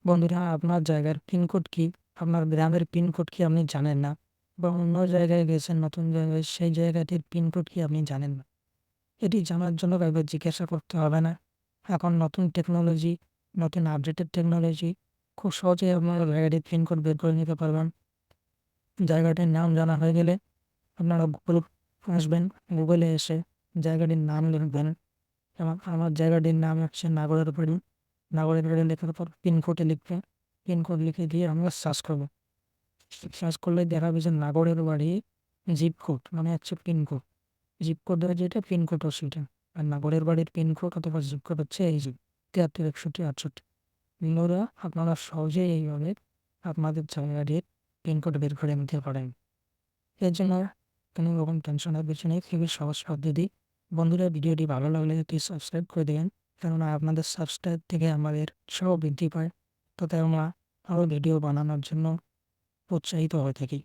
বন্ধুরা, আপনার জায়গার পিনকোড কি? আপনার গ্রামের পিনকোড কি আপনি জানেন না? বা অন্য জায়গায় গেছেন, নতুন জায়গায়, সেই জায়গাটির পিনকোড কি আপনি জানেন না? এটি জানার জন্য কাউকে জিজ্ঞাসা করতে হবে না। এখন নতুন টেকনোলজি, নতুন আপডেটেড টেকনোলজি, খুব সহজেই আপনারা জায়গাটির পিনকোড বের করে নিতে পারবেন। জায়গাটির নাম জানা হয়ে গেলে আপনারা গুগল আসবেন, গুগলে এসে জায়গাটির নাম লিখবেন। যেমন আমার জায়গাটির নাম হচ্ছে নাগরের বাড়ি। নাগরের বাড়ি লেখার পর পিনকোডে লিখবেন। পিনকোড লিখে দিয়ে আমরা সার্চ করবো। সার্চ করলে দেখাবে যে নাগরের বাড়ি জিপ কোড মানে হচ্ছে পিনকোড। জিপ কোড দেওয়া যেটা, পিনকোডও সেটা। আর নাগরের বাড়ির পিনকোড অথবা জিপ কোড হচ্ছে এই যে 73 61 68। বন্ধুরা, আপনারা সহজেই এইভাবে আপনাদের জায়গাটির পিনকোড বের করে নিতে পারেন। এর জন্য কোনো রকম টেনশনের কিছু নেই, খুবই সহজ পদ্ধতি। বন্ধুরা, ভিডিওটি ভালো লাগলে একটি সাবস্ক্রাইব করে দেবেন, কেননা আপনাদের সাবস্ক্রাইব থেকে আমাদের উৎসাহ বৃদ্ধি পায়, তাতে আমরা আরও ভিডিও বানানোর জন্য উৎসাহিত হয়ে থাকি।